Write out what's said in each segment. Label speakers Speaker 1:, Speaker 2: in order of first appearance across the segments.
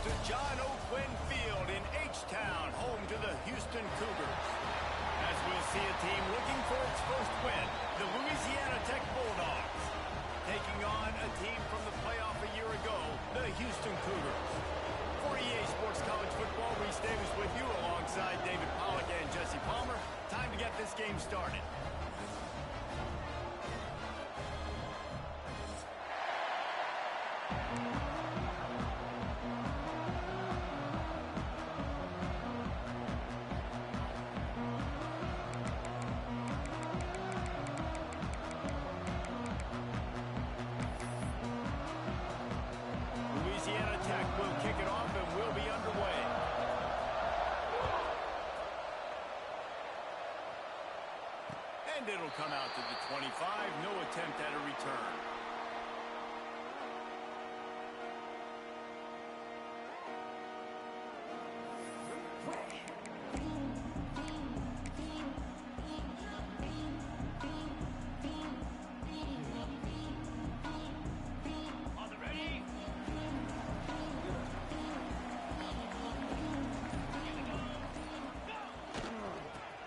Speaker 1: to John O'Quinn Field in H-Town, home to the Houston Cougars. As we'll see a team looking for its first win, the Louisiana Tech Bulldogs, taking on a team from the playoff a year ago, the Houston Cougars. For EA Sports College Football, Reese Davis with you alongside David Pollack and Jesse Palmer. Time to get this game started. Louisiana Tech will kick it off and will be underway. And it'll come out to the 25. No attempt at a return.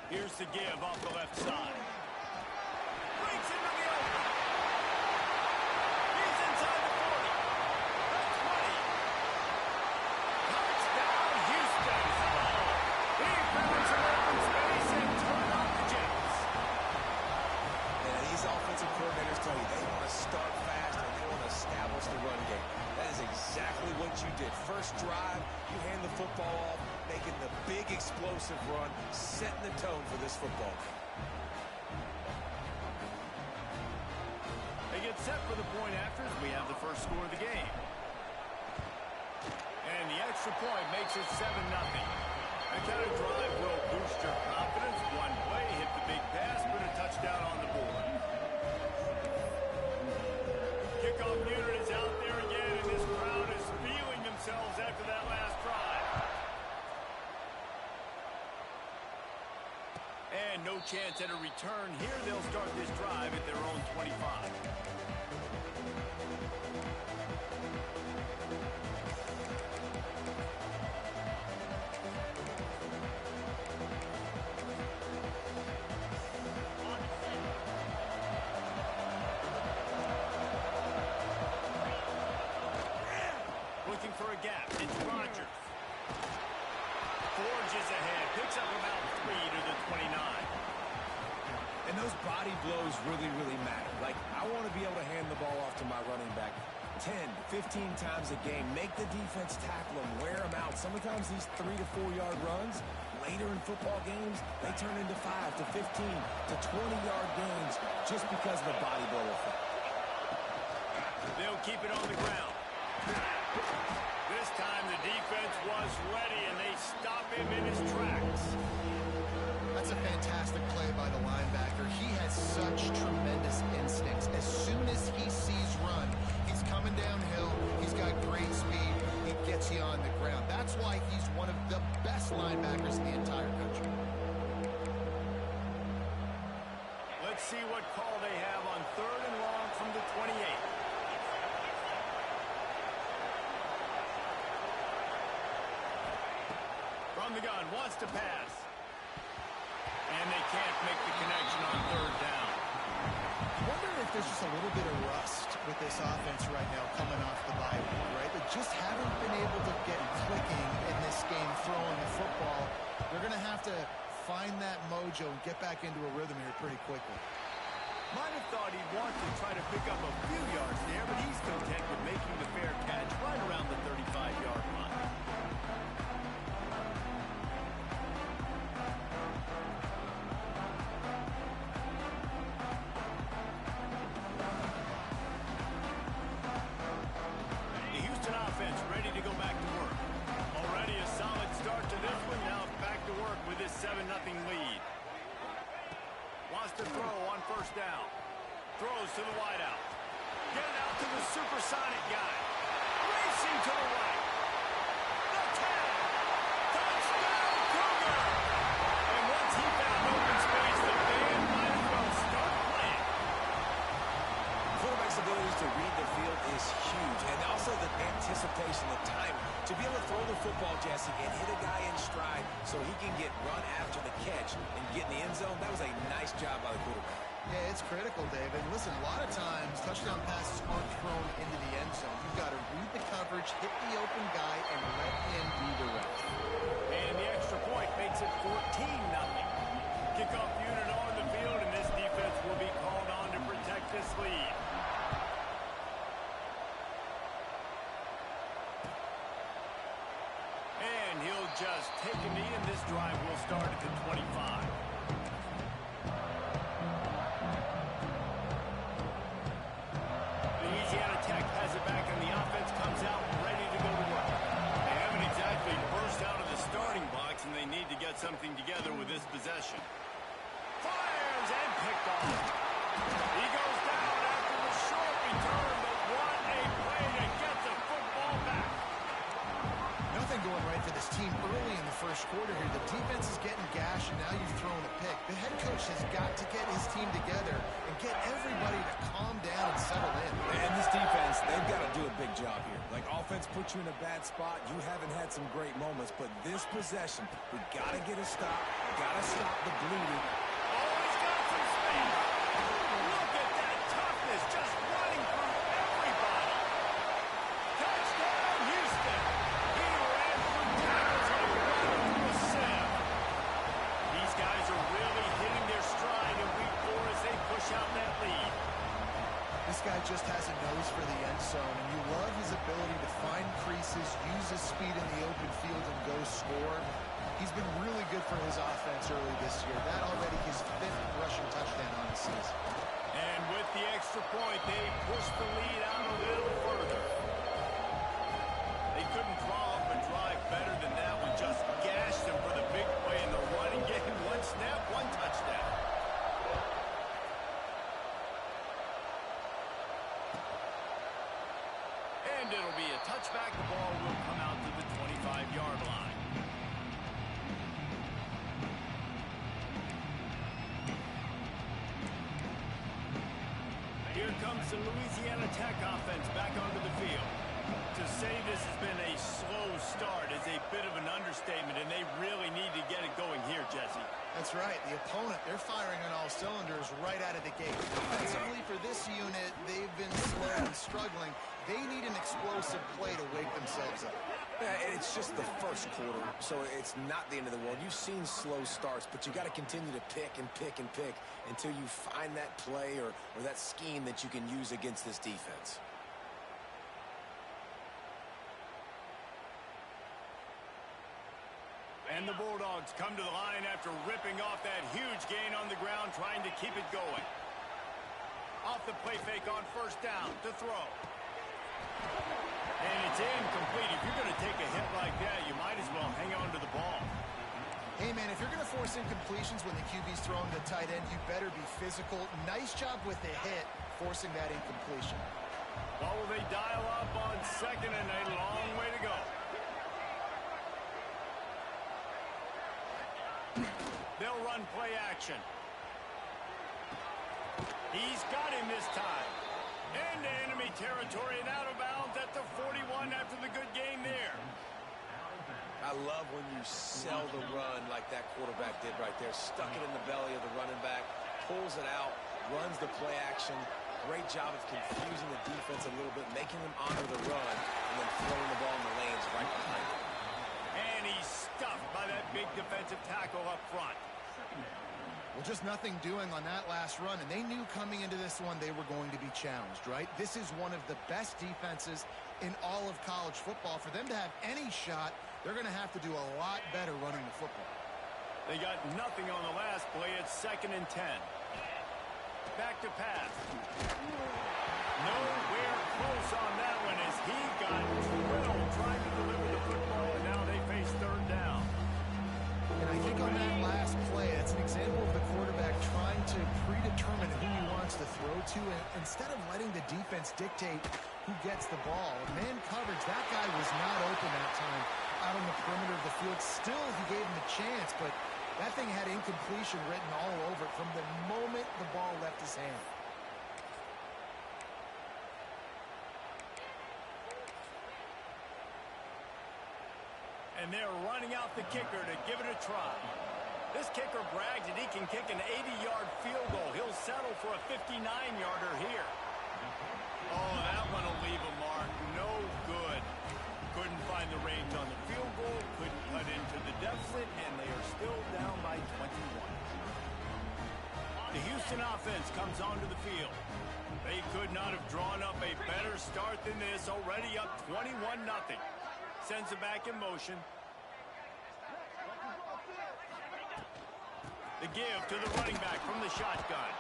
Speaker 1: Here's the give off the left side. Breaks into the open. He's inside the 40. The 20. Touchdown, Houston. He found some open space and turned on the Jets.
Speaker 2: Yeah, these offensive coordinators tell you they want to start fast and they want to establish the run game. That is exactly what you did. First drive, you hand the football off, making the big explosive run, setting the tone for this football game.
Speaker 1: They get set for the point after as we have the first score of the game. And the extra point makes it 7-0. That kind of drive will boost your confidence. One play, hit the big pass, put a touchdown on the board. Kickoff unit is out there again, and this crowd is feeling themselves after that last drive. And no chance at a return here. They'll start this drive at their own 25. Looking for a gap. It's Rodgers. Forges ahead. Picks up about 3 to the 29.
Speaker 2: And those body blows really matter. Like, I want to be able to hand the ball off to my running back 10, 15 times a game. Make the defense tackle them, wear them out. Sometimes these 3 to 4 yard runs, later in football games, they turn into 5 to 15 to 20 yard games just because of the body blow effect.
Speaker 1: They'll keep it on the ground. This time the defense was ready and they stop him in his tracks.
Speaker 3: That's a fantastic play by the linebacker. He has such tremendous instincts. As soon as he sees run, he's coming downhill. He's got great speed. He gets you on the ground. That's why he's one of the best linebackers in the entire country.
Speaker 1: Let's see what call they have on 3rd and long from the 28. From the gun, wants to pass. And they can't make the connection on 3rd down.
Speaker 3: I wonder if there's just a little bit of rust with this offense right now coming off the bye week, right? They just haven't been able to get clicking in this game throwing the football. They're going to have to find that mojo and get back into a rhythm here pretty quickly.
Speaker 1: Might have thought he'd want to try to pick up a few yards there, but he's content with making the fair catch right around the 35-yard line. Ready to go back to work. Already a solid start to this one. Now back to work with this 7-0 lead. Wants to throw on 1st down. Throws to the wideout. Get it out to the supersonic guy. Racing to the right. The 10. Touchdown, Cougar! And once he found open space, the band might as well start playing.
Speaker 2: Quarterback's ability to read the field is huge, and also the anticipation the timing. To be able to throw the football, Jesse, and hit a guy in stride so he can get run after the catch and get in the end zone, that was a nice job by the quarterback.
Speaker 3: Yeah, it's critical, David. Listen, a lot of times touchdown passes aren't thrown into the end zone. You've got to read the coverage, hit the open guy, and let him be the rest.
Speaker 1: And the extra point makes it 14-0. Kickoff unit on the field, and this defense will be called on to protect this lead. And he'll just take a knee, and this drive will start at the 25. Louisiana Tech has it back, and the offense comes out ready to go to work. They haven't exactly burst out of the starting blocks, and they need to get something together with this possession. Fires and picked off. He goes down after the short return, but what a play to get the football back.
Speaker 3: Nothing going right for this team early in the first quarter here. The defense is getting gashed, and now you've thrown a pick. The head coach has got to get his team together and get everybody to calm down and settle in.
Speaker 2: And this defense, they've got to do a big job here. Like, offense put you in a bad spot. You haven't had some great moments, but this possession, we got to get a stop. Got to stop the bleeding.
Speaker 1: Oh, he's got some speed. Look at that toughness, just running through everybody. Touchdown, Houston. He ran through tackles like running through a sieve. These guys are really hitting their stride in week 4 as they push out that lead.
Speaker 3: This guy just has a nose for the end zone, and you love his ability to find creases, use his speed in the open field, and go score. He's been really good for his offense early this year. That already his 5th rushing touchdown on the season.
Speaker 1: And with the extra point, they push the lead out a little further. They couldn't draw up a drive better than that one. Just gashed them for the big play in the running game. One snap, one touchdown. And it'll be a touchback. The ball will come out to the 25-yard line. Here comes the Louisiana Tech offense back onto the field. To say this has been a slow start is a bit of an understatement, and they really need to get it going here, Jesse.
Speaker 3: That's right. The opponent, they're firing on all cylinders right out of the gate. Defensively, for this unit, they've been slow and struggling. They need an explosive play to wake themselves up.
Speaker 2: Yeah, it's just the first quarter, so it's not the end of the world. You've seen slow starts, but you got to continue to pick and pick and pick until you find that play or that scheme that you can use against this defense.
Speaker 1: And the Bulldogs come to the line after ripping off that huge gain on the ground, trying to keep it going. Off the play fake on first down to throw. And it's incomplete. If you're going to take a hit like that, you might as well hang on to the ball.
Speaker 3: Hey, man, if you're going to force incompletions when the QB's throwing the tight end, you better be physical. Nice job with the hit, forcing that incompletion.
Speaker 1: Well, will they dial up on second, and a long way to go. They'll run play action. He's got him this time. Into enemy territory and out of bounds at the 41 after the good game there.
Speaker 2: I love when you sell the run like that quarterback did right there. Stuck it in the belly of the running back, pulls it out, runs the play action. Great job of confusing the defense a little bit, making them honor the run, and then throwing the ball in the lanes right behind him.
Speaker 1: And he's stuffed by that big defensive tackle up front.
Speaker 3: Well, just nothing doing on that last run, and they knew coming into this one they were going to be challenged, right? This is one of the best defenses in all of college football. For them to have any shot, they're going to have to do a lot better running the football.
Speaker 1: They got nothing on the last play. It's 2nd and 10. Back to pass. Nowhere close on that one as he got drilled trying to deliver the football, and now they face 3rd down.
Speaker 3: And I think on that last play, it's an example of the quarterback trying to predetermine who he wants to throw to, and instead of letting the defense dictate who gets the ball. Man coverage, that guy was not open that time out on the perimeter of the field. Still, he gave him a chance, but that thing had incompletion written all over it from the moment the ball left his hand.
Speaker 1: And they're running out the kicker to give it a try. This kicker brags that he can kick an 80-yard field goal. He'll settle for a 59-yarder here. Oh, that one will leave a mark. No good. Couldn't find the range on the field goal, couldn't cut into the deficit, and they are still down by 21. The Houston offense comes onto the field. They could not have drawn up a better start than this, already up 21-0. Sends it back in motion. The give to the running back from the shotgun.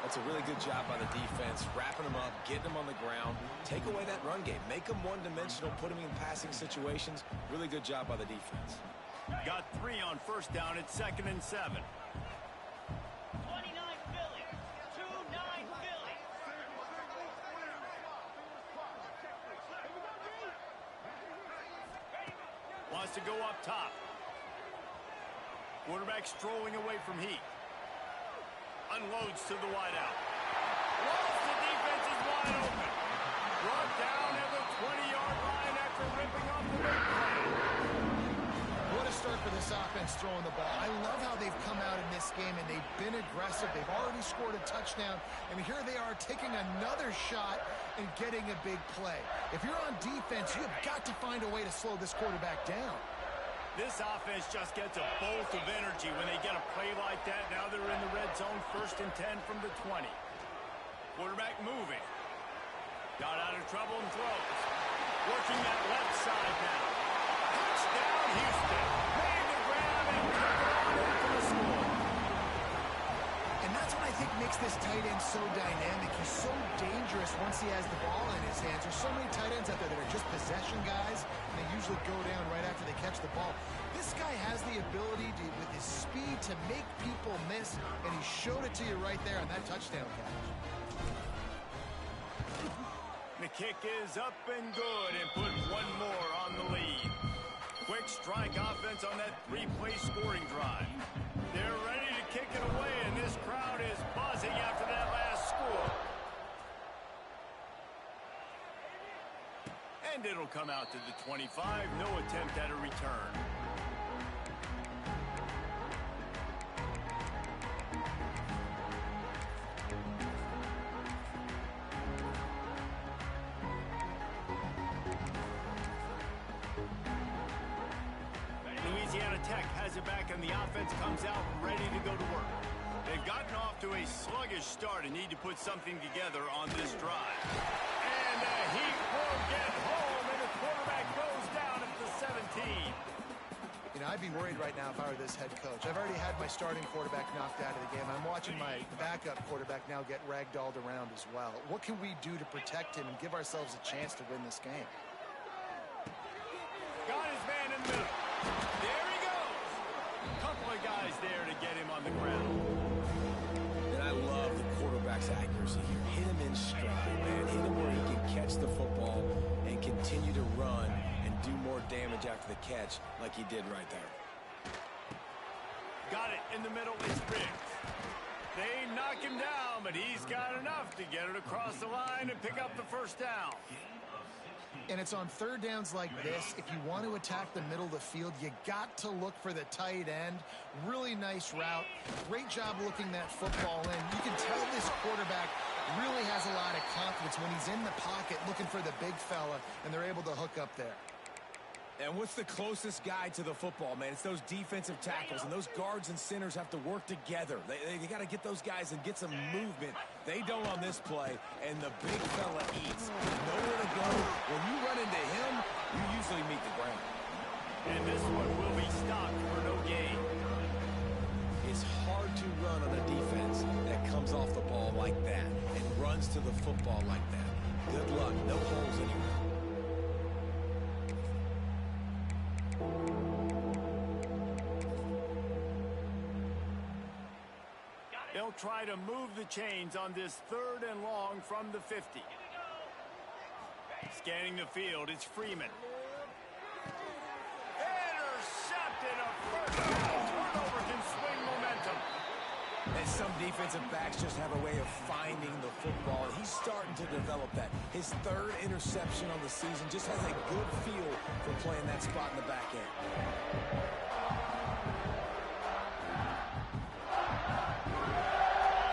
Speaker 2: That's a really good job by the defense, wrapping them up, getting them on the ground. Take away that run game. Make them one-dimensional, put them in passing situations. Really good job by the defense.
Speaker 1: Got 3 on first down at 2nd and 7.
Speaker 4: 29 Philly. 2-9 Philly.
Speaker 1: Wants to go up top. Quarterback strolling away from Heat. Unloads to the wideout. Lost, the defense is wide open. Brought down at the 20-yard line after ripping off the big play.
Speaker 3: What a start for this offense throwing the ball. I love how they've come out in this game, and they've been aggressive. They've already scored a touchdown, and here they are taking another shot and getting a big play. If you're on defense, you've got to find a way to slow this quarterback down.
Speaker 1: This offense just gets a bolt of energy when they get a play like that. Now they're in the red zone, 1st and 10 from the 20. Quarterback moving. Got out of trouble and throws. Working that left side now. Touchdown, Houston. Made the grab and took it on in for the score.
Speaker 3: And that's what I think makes this tight end so dynamic. He's so dangerous once he has the ball in his hands. There's so many tight ends out there that are just possession guys, and they usually go down right after they catch the ball. This guy has the ability to, with his speed, to make people miss, and he showed it to you right there on that touchdown catch.
Speaker 1: The kick is up and good, and put one more on the lead. Quick strike offense on that 3-play scoring drive. They're ready to kick it away, and this crowd is buzzing after that last score. And it'll come out to the 25. No attempt at a return. Louisiana Tech has it back, and the offense comes out ready to go to work. They've gotten off to a sluggish start and need to put something together on this drive. And the Heat will get home, and the quarterback goes down at the 17.
Speaker 3: You know, I'd be worried right now if I were this head coach. I've already had my starting quarterback knocked out of the game. I'm watching my backup quarterback now get ragdolled around as well. What can we do to protect him and give ourselves a chance to win this game?
Speaker 1: Got his man in the middle. There he goes. A couple of guys there to get him on the ground.
Speaker 2: And I love the quarterback's accuracy here. Hit him in stride, man. Hit him where he can catch the football and continue to run and do more damage after the catch like he did right there.
Speaker 1: Got it in the middle. It's Riggs. They knock him down, but he's got enough to get it across the line and pick up the first down.
Speaker 3: And it's on third downs like this. If you want to attack the middle of the field, you got to look for the tight end. Really nice route. Great job looking that football in. You can tell this quarterback really has a lot of confidence when he's in the pocket looking for the big fella, and they're able to hook up there.
Speaker 2: And what's the closest guy to the football, man? It's those defensive tackles, and those guards and centers have to work together. They got to get those guys and get some movement. They don't on this play, and the big fella eats. Nowhere to go. When you run into him, you usually meet the ground.
Speaker 1: And this one will be stopped for no gain.
Speaker 2: It's hard to run on a defense that comes off the ball like that and runs to the football like that. Good luck. No holes anywhere.
Speaker 1: They'll try to move the chains on this 3rd and long from the 50. Scanning the field, it's Freeman. Intercepted, a first down. Turnover can swing momentum.
Speaker 2: And some defensive backs just have a way of finding the football. He's starting to develop that. His 3rd interception on the season just has a good feel for playing that spot in the back end.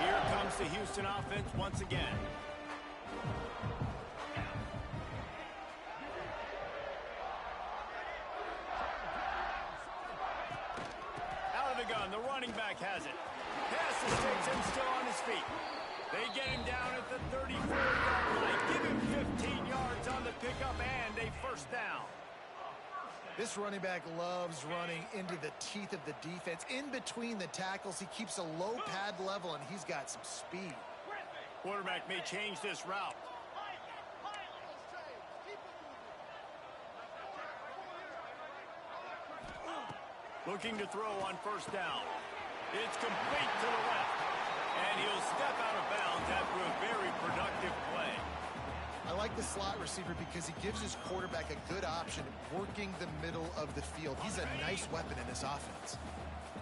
Speaker 1: Here comes the Houston offense once again. Out of the gun, the running back has it. Pass the sticks and still on his feet. They get him down at the 34-yard line. Give him 15 yards on the pickup and a first down.
Speaker 3: This running back loves running into the teeth of the defense. In between the tackles, he keeps a low pad level, and he's got some speed.
Speaker 1: Quarterback may change this route. Looking to throw on first down. It's complete to the left. And he'll step out of bounds after a very productive play.
Speaker 3: I like the slot receiver because he gives his quarterback a good option working the middle of the field. He's a nice weapon in this offense.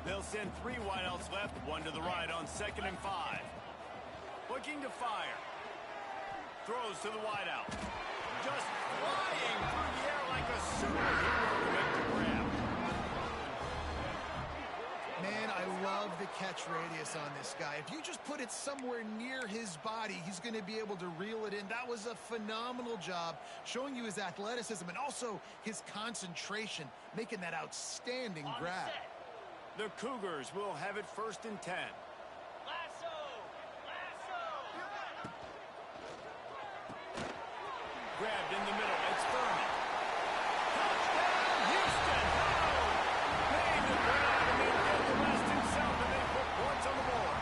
Speaker 1: They'll send 3 wideouts left, 1 to the right on 2nd and 5. Looking to fire. Throws to the wideout. Just flying through the air like a superhero to make the grab.
Speaker 3: Man, I love the catch radius on this guy. If you just put it somewhere near his body, he's going to be able to reel it in. That was a phenomenal job showing you his athleticism and also his concentration, making that outstanding grab.
Speaker 1: The Cougars will have it 1st and 10.
Speaker 4: Lasso!
Speaker 1: Grabbed in the middle. It's Thurman. Touchdown, Houston! Made the grab and then did the rest himself, and they put points on the board.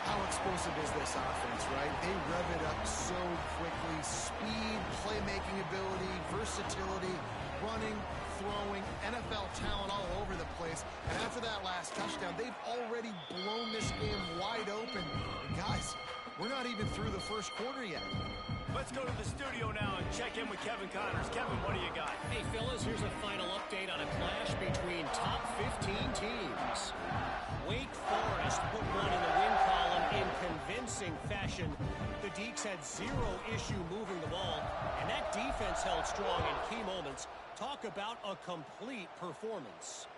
Speaker 3: How explosive is this offense, right? They rev it up so quickly. Speed, playmaking ability, versatility, running, throwing, NFL talent all over the place. And after that last touchdown, they've already blown this game wide open. And guys, we're not even through the first quarter yet.
Speaker 1: Let's go to the studio now and check in with Kevin Connors. Kevin, what do you got?
Speaker 5: Hey, fellas, here's a final update on a clash between top 15 teams. Wake Forest put one in the win column in convincing fashion. The Deacs had 0 issue moving the ball, and that defense held strong in key moments. Talk about a complete performance.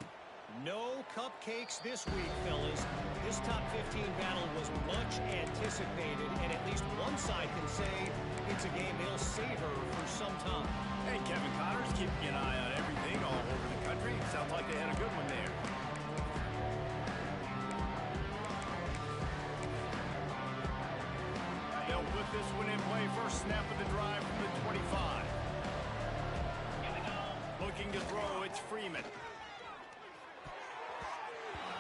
Speaker 5: No cupcakes this week, fellas. This top 15 battle was much anticipated, and at least one side can say it's a game they'll savor for some time.
Speaker 1: Hey, Kevin Connors, keeping an eye on everything all over the country. Sounds like they had a good one there. They'll put this one in play. First snap of the drive from the 25. Looking to throw, it's Freeman.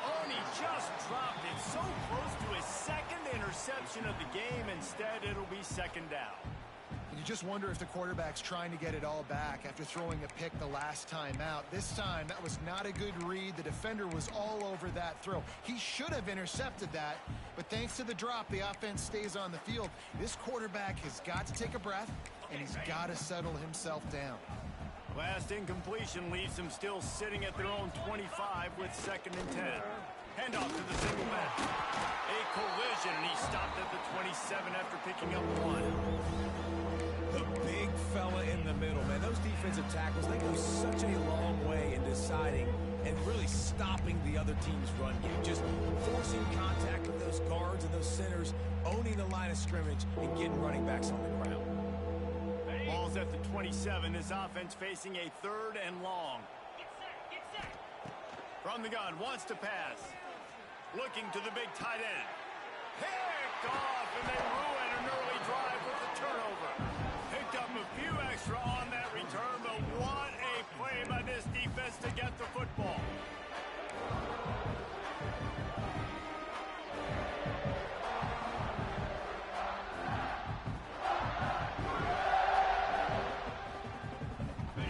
Speaker 1: Oh, and he just dropped it so close to his 2nd interception of the game. Instead, it'll be 2nd down.
Speaker 3: You just wonder if the quarterback's trying to get it all back after throwing a pick the last time out. This time, that was not a good read. The defender was all over that throw. He should have intercepted that, but thanks to the drop, the offense stays on the field. This quarterback has got to take a breath, and he's got to settle himself down.
Speaker 1: Last incompletion leaves them still sitting at their own 25 with 2nd and 10. Handoff to the single back. A collision, and he stopped at the 27 after picking up 1.
Speaker 2: The big fella in the middle, man. Those defensive tackles, they go such a long way in deciding and really stopping the other team's run game. Just forcing contact with those guards and those centers, owning the line of scrimmage, and getting running backs on the ground.
Speaker 1: Ball's at the 27. This offense facing a 3rd and long.
Speaker 4: Get set!
Speaker 1: From the gun, wants to pass. Looking to the big tight end. Picked off, and they ruin an early drive with the turnover. Picked up a few extra on that return, but what a play by this defense to get the football.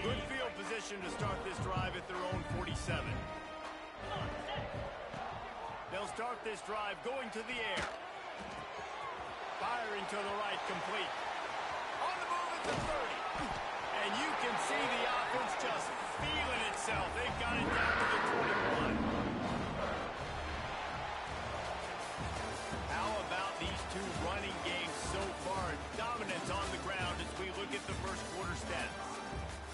Speaker 1: Good field position to start this drive at their own 47. They'll start this drive going to the air. Firing to the right, complete. On the move at the 30. And you can see the offense just feeling itself. They've got it down to the 21. How about these two running games so far? Dominance on the ground as we look at the first quarter stats.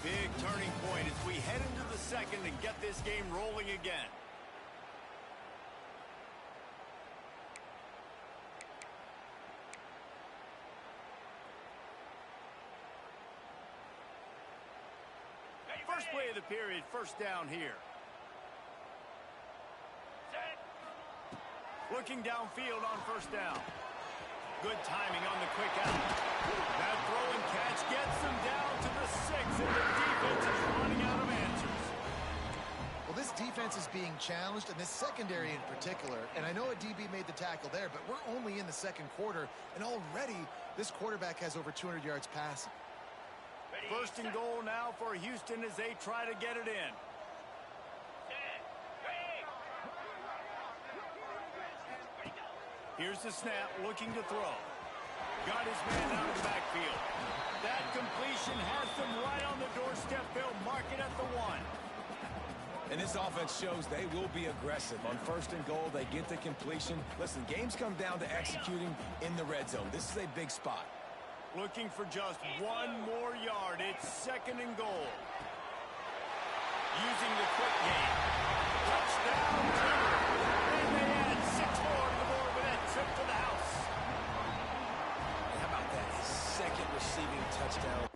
Speaker 1: Big turning point as we head into the second and get this game rolling again. First play of the period, first down here. Looking downfield on first down. Good timing on the quick out. That throw and catch gets them down to the 6, and the defense is running out of answers.
Speaker 3: Well, this defense is being challenged, and this secondary in particular. And I know a DB made the tackle there, but we're only in the second quarter, and already this quarterback has over 200 yards passing.
Speaker 1: First and goal now for Houston as they try to get it in. Here's the snap, looking to throw. Got his man out of the backfield. That completion has them right on the doorstep. They'll mark it at the 1.
Speaker 2: And this offense shows they will be aggressive. On first and goal, they get the completion. Listen, games come down to executing in the red zone. This is a big spot.
Speaker 1: Looking for just 1 more yard. It's second and goal. Using the quick game. Touchdown, Denver. And they add 6 more to the board with that trip to the house.
Speaker 2: And how about that? His second receiving touchdown.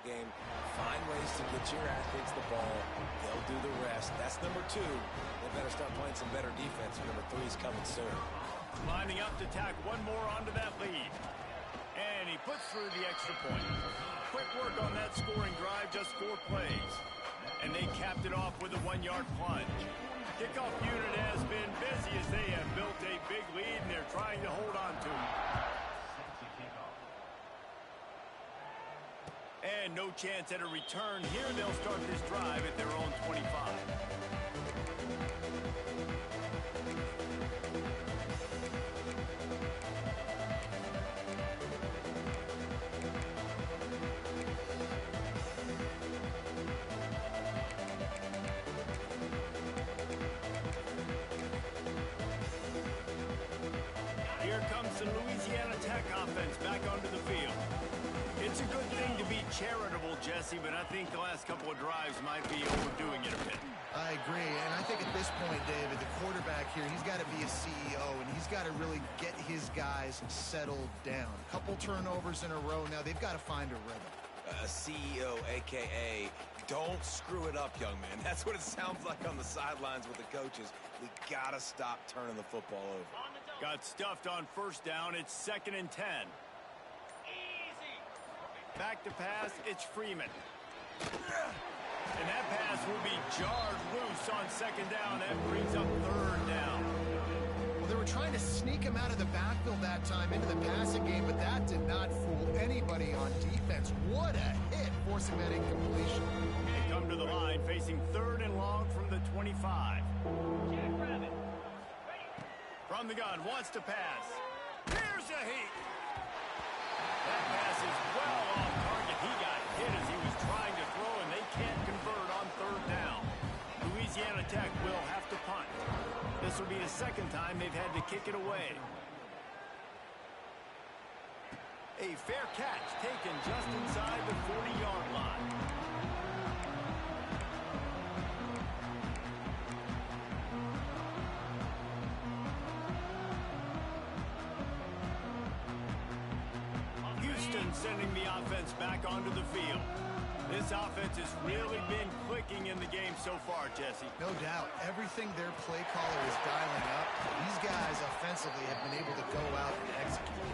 Speaker 2: Game. Find ways to get your athletes the ball. They'll do the rest. That's number 2. They better start playing some better defense. Number 3 is coming soon.
Speaker 1: Lining up to tack 1 more onto that lead. And he puts through the extra point. Quick work on that scoring drive, just 4 plays. And they capped it off with a 1-yard plunge. Kickoff unit has been busy as they have built a big lead, and they're trying to hold on to it. And no chance at a return here. They'll start this drive at their own 25. Here comes the Louisiana Tech offense back onto the field. It's a good thing to be charitable, Jesse, but I think the last couple of drives might be overdoing it a bit.
Speaker 3: I agree, and I think at this point, David, the quarterback here, he's got to be a CEO, and he's got to really get his guys settled down. A couple turnovers in a row now. They've got to find a rhythm.
Speaker 2: A CEO, a.k.a. don't screw it up, young man. That's what it sounds like on the sidelines with the coaches. We got to stop turning the football over.
Speaker 1: Got stuffed on first down. It's second and 10. Back to pass, it's Freeman. And that pass will be jarred loose on second down. That brings up third down.
Speaker 3: Well, they were trying to sneak him out of the backfield that time into the passing game, but that did not fool anybody on defense. What a hit, forcing that incompletion.
Speaker 1: They come to the line, facing third and long from the 25. From the gun, wants to pass. Here's a heat. That pass is well off target. He got hit as he was trying to throw, and they can't convert on third down. Louisiana Tech will have to punt. This will be the second time they've had to kick it away. A fair catch taken just inside the 40-yard line. Sending the offense back onto the field. This offense has really been clicking in the game so far, Jesse.
Speaker 3: No doubt. Everything their play caller is dialing up, these guys offensively have been able to go out and execute.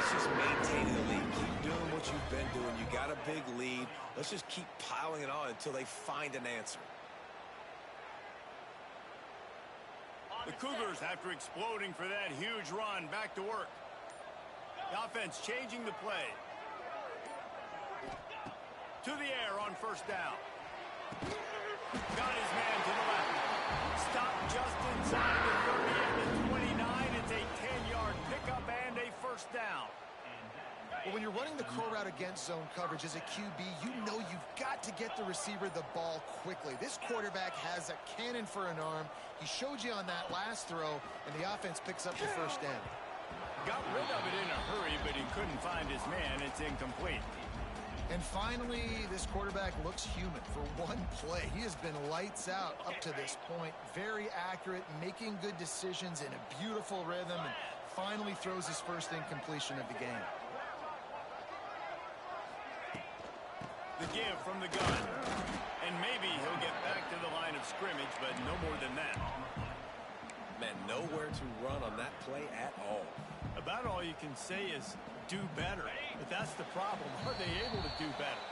Speaker 2: It's just maintaining the lead. Keep doing what you've been doing. You got a big lead. Let's just keep piling it on until they find an answer.
Speaker 1: The Cougars, after exploding for that huge run, back to work. The offense changing the play. To the air on first down. Got his man to the left. Stopped just inside the 30 and the 29. It's a 10-yard pickup and a first down.
Speaker 3: Well, when you're running the curl route against zone coverage as a QB, you know you've got to get the receiver the ball quickly. This quarterback has a cannon for an arm. He showed you on that last throw, and the offense picks up the first down.
Speaker 1: Got rid of it in a hurry, but he couldn't find his man. It's incomplete.
Speaker 3: And finally, this quarterback looks human for one play. He has been lights out up to this point. Very accurate, making good decisions in a beautiful rhythm, and finally throws his first incompletion of the game.
Speaker 1: The give from the gun. And maybe he'll get back to the line of scrimmage, but no more than that.
Speaker 2: Man, nowhere to run on that play at all.
Speaker 1: About all you can say is do better. But that's the problem. Are they able to do better?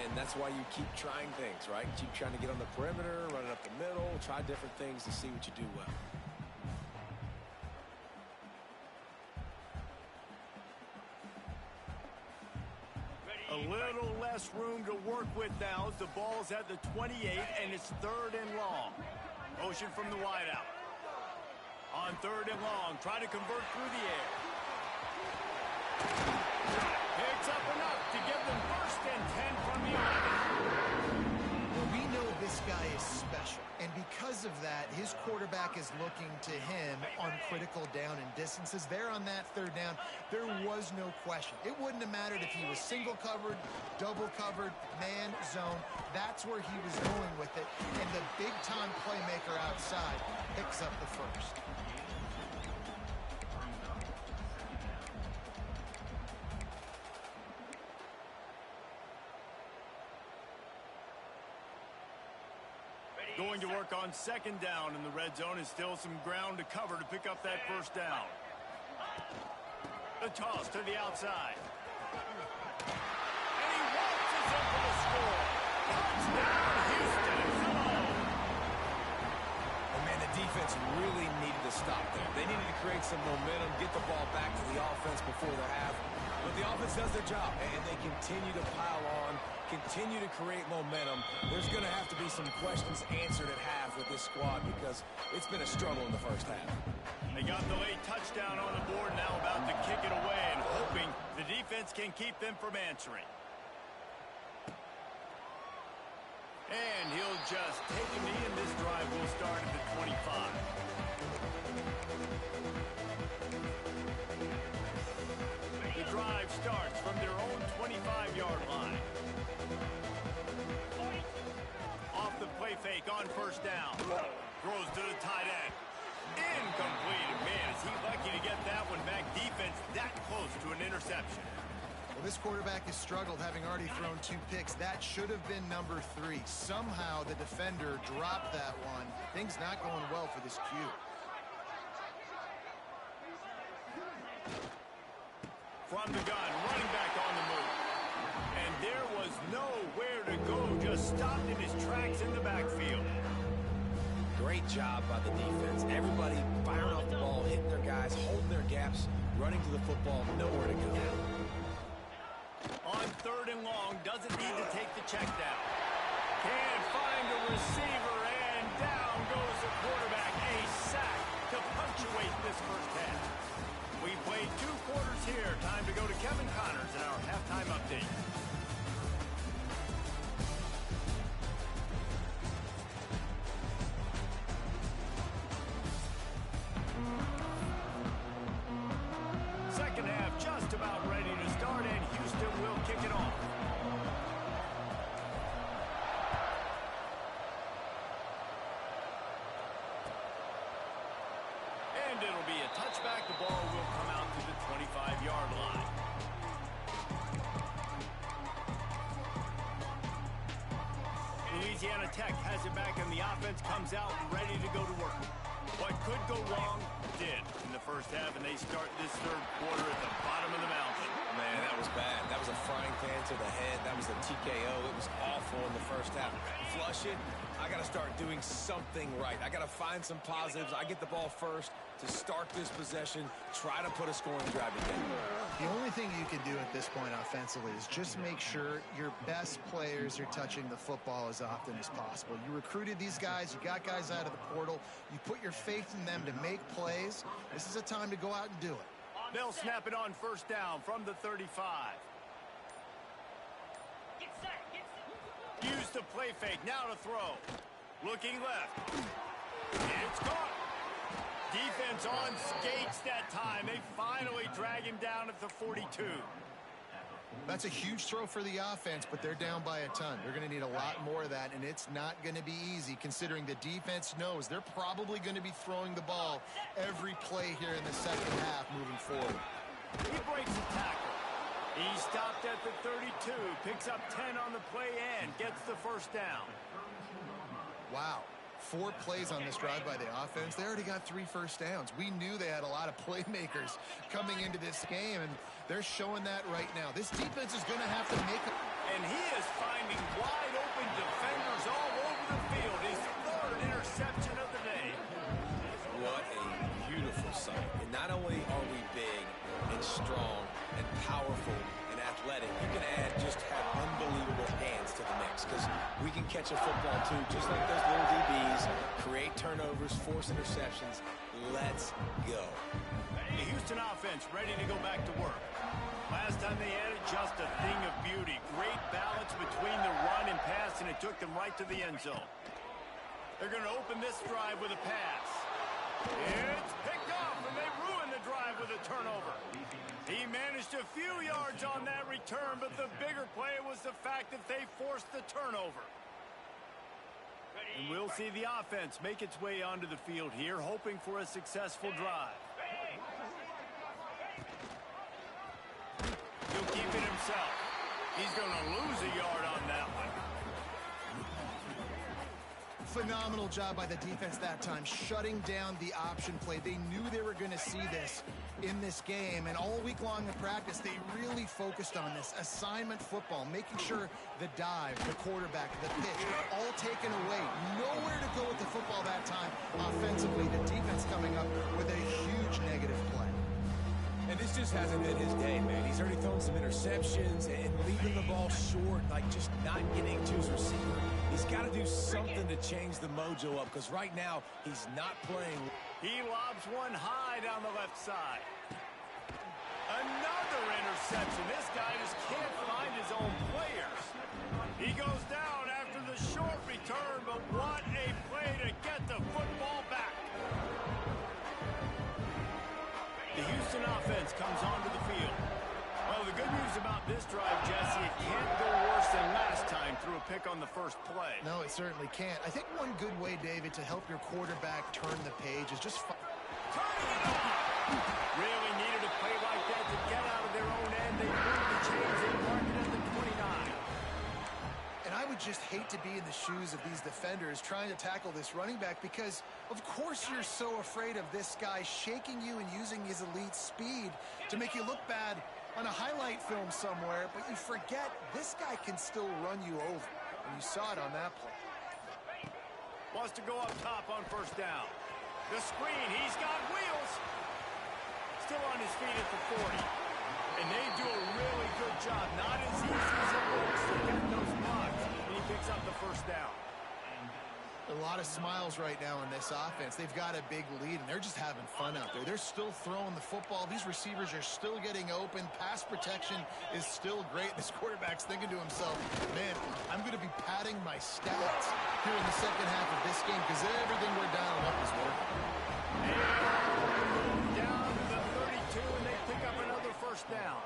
Speaker 2: And that's why you keep trying things, right? Keep trying to get on the perimeter, run it up the middle, try different things to see what you do well.
Speaker 1: A little less room to work with now as the ball's at the 28, and it's 3rd and long. Motion from the wideout. On 3rd and long, try to convert through the air. Picks up enough to give them 1st and 10 from the 11.
Speaker 3: Well, we know this guy is special, and because of that, his quarterback is looking to him on critical down and distances. There on that 3rd down, there was no question. It wouldn't have mattered if he was single covered, double covered, man, zone. That's where he was going with it, and the big-time playmaker outside picks up the 1st.
Speaker 1: Going to work on 2nd down in the red zone, is still some ground to cover to pick up that 1st down. The toss to the outside. And he waltzes in for the score. Touchdown, Houston.
Speaker 2: And man, the defense really needed to stop there. They needed to create some momentum, get the ball back to the offense before the half. But the offense does their job, and they continue to pile on, continue to create momentum. There's going to have to be some questions answered at half with this squad because it's been a struggle in the 1st half.
Speaker 1: They got the late touchdown on the board, now about to kick it away and hoping the defense can keep them from answering. And he'll just take a knee, and this drive will start at the 25. The drive starts from their own 25-yard line. Off the play fake on 1st down. Throws to the tight end. Incomplete. Man, is he lucky to get that one back. Defense that close to an interception.
Speaker 3: Well, this quarterback has struggled, having already thrown 2 picks. That should have been number 3. Somehow the defender dropped that one. Things not going well for this Q.
Speaker 1: From the gun, running back on the move. And there was nowhere to go, just stopped in his tracks in the backfield.
Speaker 2: Great job by the defense. Everybody firing off the ball, hitting their guys, holding their gaps, running to the football, nowhere to go.
Speaker 1: On 3rd and long, doesn't need to take the check down. Can't find a receiver, and down goes the quarterback. A sack to punctuate this 1st half. We played 2 quarters here. Time to go to Kevin Connors in our halftime update. Second half just about ready to start, and Houston will kick it off. And it'll be a touchback. The ball will come out to the 25-yard line. Louisiana Tech has it back, and the offense comes out ready to go to work. What could go wrong did in the 1st half, and they start this 3rd quarter at the bottom of the mountain.
Speaker 2: Man, that was bad. That was a frying pan to the head. That was a TKO. It was awful in the 1st half. Flush it. I got to start doing something right. I got to find some positives. I get the ball first to start this possession, try to put a scoring drive together.
Speaker 3: The only thing you can do at this point offensively is just make sure your best players are touching the football as often as possible. You recruited these guys. You got guys out of the portal. You put your faith in them to make plays. This is a time to go out and do it.
Speaker 1: They'll snap it on 1st down from the 35.
Speaker 4: Get set. Get set.
Speaker 1: Use the play fake. Now to throw. Looking left. It's caught. Defense on skates that time. They finally drag him down at the 42.
Speaker 3: That's a huge throw for the offense, but they're down by a ton. They're going to need a lot more of that, and it's not going to be easy considering the defense knows they're probably going to be throwing the ball every play here in the second half moving forward.
Speaker 1: He breaks the tackle. He stopped at the 32, picks up 10 on the play and gets the first down.
Speaker 3: Wow. 4 plays on this drive by the offense. They already got 3 first downs. We knew they had a lot of playmakers coming into this game, and they're showing that right now. This defense is going to have to make it.
Speaker 1: And he is finding wide open defenders all over the field. His 3rd interception of the day.
Speaker 2: What a beautiful sight. And not only are we big and strong and powerful and athletic, you can add just have unbelievable hands to the mix because we can catch a football too, just like those little DBs, create turnovers, force interceptions. Let's go.
Speaker 1: The Houston offense ready to go back to work. Last time they had it, just a thing of beauty. Great balance between the run and pass, and it took them right to the end zone. They're going to open this drive with a pass. It's picked off, and they ruin the drive with a turnover. He managed a few yards on that return, but the bigger play was the fact that they forced the turnover. And we'll see the offense make its way onto the field here, hoping for a successful drive. He'll keep it himself. He's going to lose a yard on that one.
Speaker 3: Phenomenal job by the defense that time, shutting down the option play. They knew they were going to see this in this game, and all week long in practice, they really focused on this assignment football, making sure the dive, the quarterback, the pitch, all taken away. Nowhere to go with the football that time offensively. The defense coming up with a huge negative play.
Speaker 2: And this just hasn't been his day, man. He's already thrown some interceptions and leaving the ball short, like just not getting to his receiver. He's got to do something to change the mojo up because right now he's not playing.
Speaker 1: He lobs one high down the left side. Another interception. This guy just can't find his own players. He goes down after the short return, but what a play to get the football back. The Houston offense comes onto the field. Well, the good news about this drive, Jesse, it can't go worse than last time through a pick on the first play.
Speaker 3: No, it certainly can't. I think one good way, David, to help your quarterback turn the page is just
Speaker 1: turning it on. Really needed a play like that to get out of their own end. They moved the chains and marked it at the 29.
Speaker 3: And I would just hate to be in the shoes of these defenders trying to tackle this running back because, of course, you're so afraid of this guy shaking you and using his elite speed to make you look bad on a highlight film somewhere, but you forget this guy can still run you over. And you saw it on that play.
Speaker 1: Wants to go up top on first down. The screen, he's got wheels. Still on his feet at the 40. And they do a really good job. Not as easy as it looks to get those blocks. And he picks up the first down.
Speaker 3: A lot of smiles right now in this offense. They've got a big lead, and they're just having fun out there. They're still throwing the football. These receivers are still getting open. Pass protection is still great. This quarterback's thinking to himself, man, I'm going to be padding my stats here in the second half of this game because everything we're dialing up is working.
Speaker 1: And down to the 32, and they pick up another first down.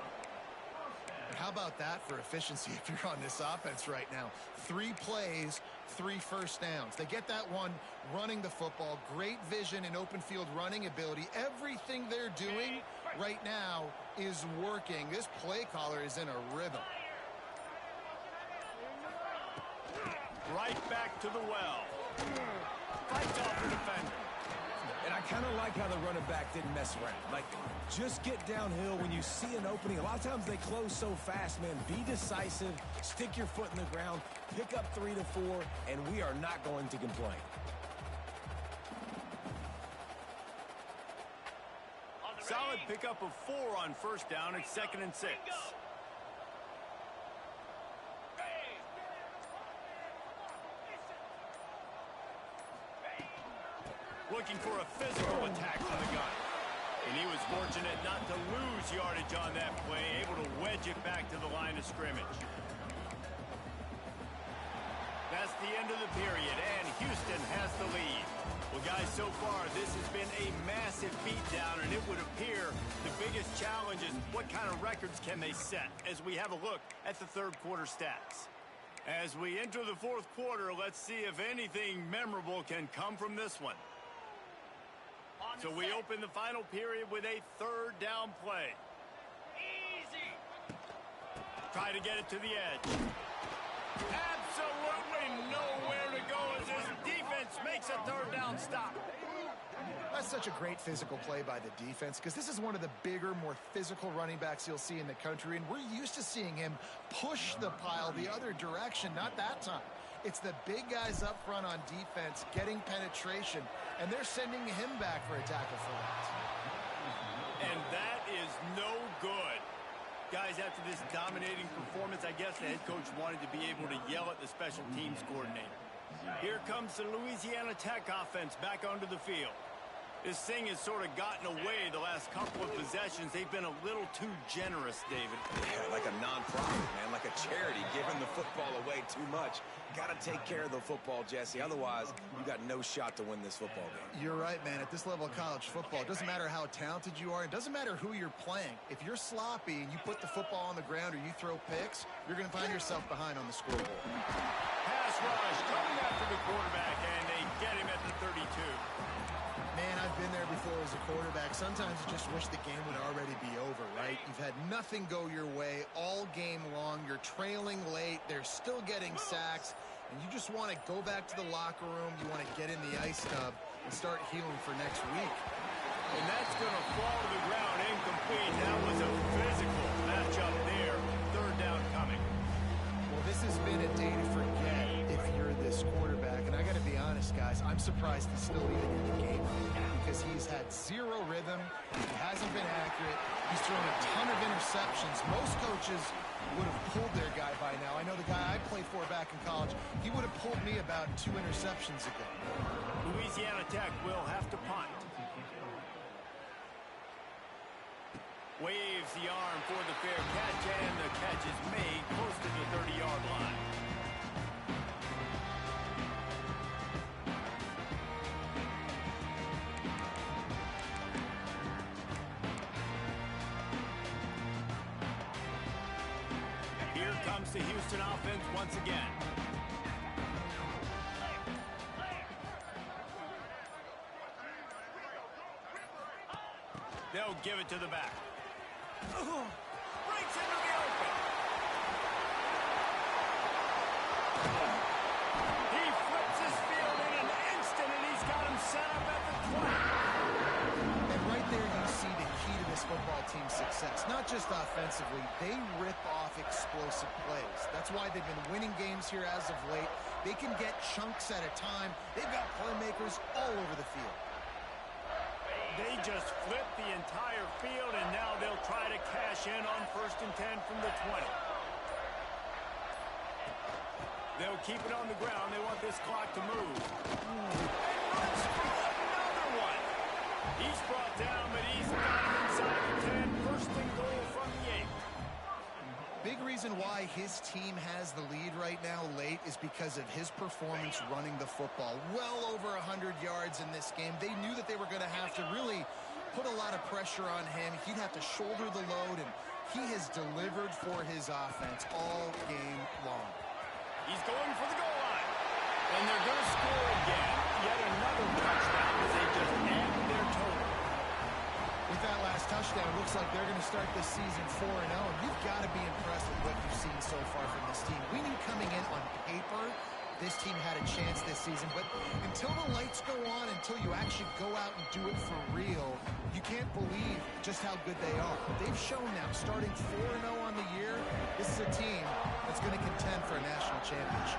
Speaker 3: And how about that for efficiency if you're on this offense right now? 3 plays, 3 first downs. They get that one running the football. Great vision and open field running ability. Everything they're doing right now is working. This play caller is in a rhythm.
Speaker 1: Right back to the well. Fights off the defender.
Speaker 2: And I kind of like how the running back didn't mess around. Like, just get downhill when you see an opening. A lot of times they close so fast, man. Be decisive, stick your foot in the ground, pick up 3 to 4, and we are not going to complain.
Speaker 1: Solid pickup of 4 on first down. It's 2nd and 6. Looking for a physical attack from the gun. And he was fortunate not to lose yardage on that play, able to wedge it back to the line of scrimmage. That's the end of the period, and Houston has the lead. Well, guys, so far, this has been a massive beatdown, and it would appear the biggest challenge is what kind of records can they set as we have a look at the third quarter stats. As we enter the fourth quarter, let's see if anything memorable can come from this one. So we open the final period with a third down play.
Speaker 4: Easy.
Speaker 1: Try to get it to the edge. Absolutely nowhere to go as this defense makes a third down stop.
Speaker 3: That's such a great physical play by the defense because this is one of the bigger, more physical running backs you'll see in the country, and we're used to seeing him push the pile the other direction. Not that time. It's the big guys up front on defense getting penetration, and they're sending him back for a tackle for loss.
Speaker 1: And that is no good. Guys, after this dominating performance, I guess the head coach wanted to be able to yell at the special teams coordinator. Here comes the Louisiana Tech offense back onto the field. This thing has sort of gotten away the last couple of possessions. They've been a little too generous, David.
Speaker 2: Yeah, like a nonprofit, man, like a charity, giving the football away too much. Got to take care of the football, Jesse. Otherwise, you got no shot to win this football game.
Speaker 3: You're right, man. At this level of college football, it doesn't matter how talented you are. It doesn't matter who you're playing. If you're sloppy and you put the football on the ground or you throw picks, you're going to find yourself behind on the scoreboard.
Speaker 1: Pass rush coming after the quarterback, and they get him at the 32.
Speaker 3: Man, I've been there before as a quarterback. Sometimes you just wish the game would already be over, right? You've had nothing go your way all game long. You're trailing late. They're still getting sacks. And you just want to go back to the locker room. You want to get in the ice tub and start healing for next week.
Speaker 1: And that's going to fall to the ground incomplete. That was a physical matchup there. Third down coming.
Speaker 3: Well, this has been a day to forget if you're this quarterback. And I got to be honest, guys, I'm surprised he's still even in the game because he's had zero rhythm. He hasn't been accurate. He's thrown a ton of interceptions. Most coaches would have pulled their guy by now. I know the guy I played for back in college, he would have pulled me about 2 interceptions ago.
Speaker 1: Louisiana Tech will have to punt. Waves the arm for the fair catch, and the catch is made close to the 30-yard line. Here comes the Houston offense once again. They'll give it to the back. Breaks into the open. He flips his field in an instant, and he's got him set up at the 20.
Speaker 3: And right there you see the key to this football team's success. Not just offensively, they rip off explosive plays. That's why they've been winning games here as of late. They can get chunks at a time. They've got playmakers all over the field.
Speaker 1: They just flip the entire field, and now they'll try to cash in on 1st and 10 from the 20. They'll keep it on the ground. They want this clock to move. And runs for another one. He's brought down, but he's got him inside the 10. 1st and goal from the 8.
Speaker 3: Big reason why his team has the lead right now late is because of his performance running the football. Well over 100 yards in this game. They knew that they were going to have to really put a lot of pressure on him. He'd have to shoulder the load, and he has delivered for his offense all game long.
Speaker 1: He's going for the goal line. And they're going to score again. Yet another touchdown as they just add their total.
Speaker 3: With that last touchdown, it looks like they're going to start this season 4-0. And you've got to be impressed with what you've seen so far from this team. We knew coming in on paper, this team had a chance this season. But until the lights go on, until you actually go out and do it for real, you can't believe just how good they are. They've shown now, starting 4-0 on the year, this is a team that's going to contend for a national championship.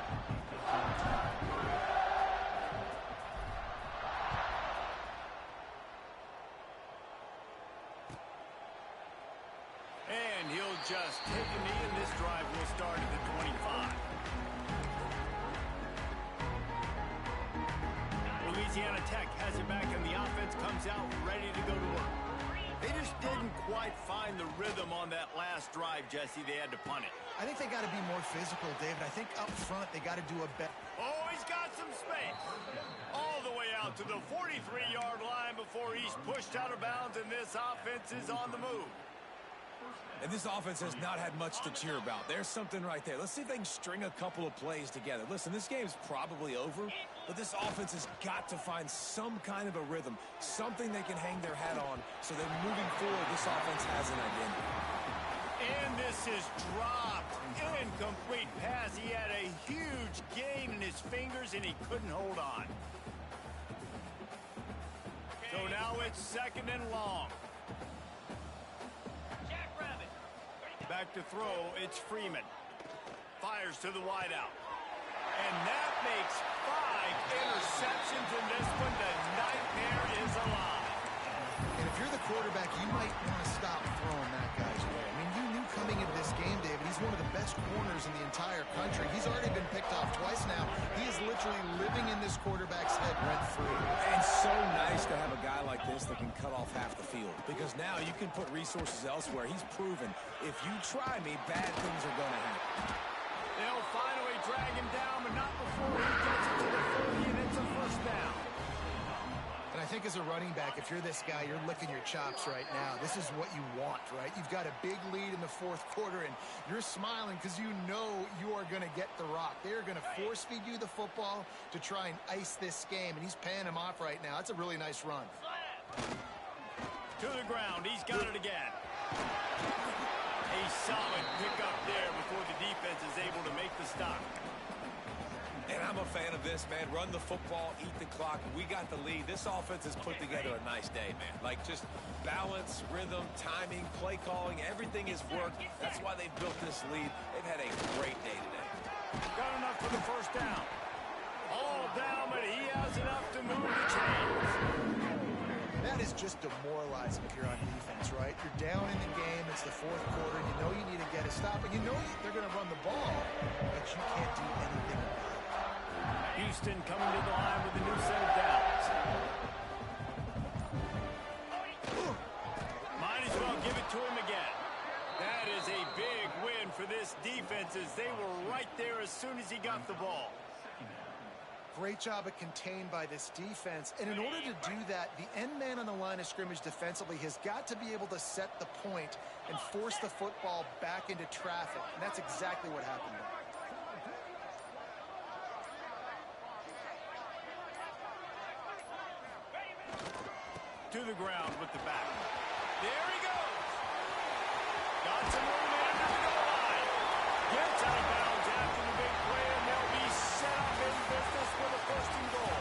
Speaker 1: And he'll just take a knee, and this drive will start at the 25. Louisiana Tech has it back, and the offense comes out ready to go to work. They just didn't quite find the rhythm on that last drive, Jesse. They had to punt it.
Speaker 3: I think they got to be more physical, David. I think up front they got to do a better.
Speaker 1: Oh, he's got some space. All the way out to the 43-yard line before he's pushed out of bounds, and this offense is on the move.
Speaker 2: And this offense has not had much to cheer about. There's something right there. Let's see if they can string a couple of plays together. Listen, this game's probably over, but this offense has got to find some kind of a rhythm, something they can hang their hat on, so that moving forward, this offense has an identity.
Speaker 1: And this is dropped. Incomplete pass. He had a huge gain in his fingers, and he couldn't hold on. So now it's 2nd and long. Back to throw, it's Freeman. Fires to the wideout. And that makes 5 interceptions in this one. The nightmare is alive.
Speaker 3: And if you're the quarterback, you might want to stop throwing that guy's way. I mean, you knew coming into this game, David, he's one of the best corners in the entire country. He's already been picked off twice now. He is literally living in this quarterback's head rent-free.
Speaker 2: And so nice to have a guy like this that can cut off half the field, because now you can put resources elsewhere. He's proven, if you try me, bad things are going to happen.
Speaker 1: They'll finally drag him down, but not before he gets it to the 40, and it's a 1st down.
Speaker 3: And I think as a running back, if you're this guy, you're licking your chops right now. This is what you want, right? You've got a big lead in the 4th quarter, and you're smiling because you know you are going to get the rock. They're going to force feed you the football to try and ice this game, and he's paying him off right now. That's a really nice run.
Speaker 1: To the ground. He's got it again. A solid pickup there before the defense is able to make the stop.
Speaker 2: And I'm a fan of this, man. Run the football, eat the clock. We got the lead. This offense has put together a nice day, man. Like, just balance, rhythm, timing, play calling, everything has worked. That's why they built this lead. They've had a great day today.
Speaker 1: Got enough for the 1st down. All down, but he has enough to move the chains.
Speaker 3: That is just demoralizing if you're on defense, right? You're down in the game. It's the 4th quarter. You know you need to get a stop, and you know they're going to run the ball, but you can't do anything about it.
Speaker 1: Houston coming to the line with a new set of downs. Might as well give it to him again. That is a big win for this defense, as they were right there as soon as he got the ball.
Speaker 3: Great job of contained by this defense. And in order to do that, the end man on the line of scrimmage defensively has got to be able to set the point and force the football back into traffic. And that's exactly what happened there.
Speaker 1: To the ground with the back. There he goes. Got some room in under the goal line. Gets out of bounds after the big play, and they'll be set up in business with a 1st and goal.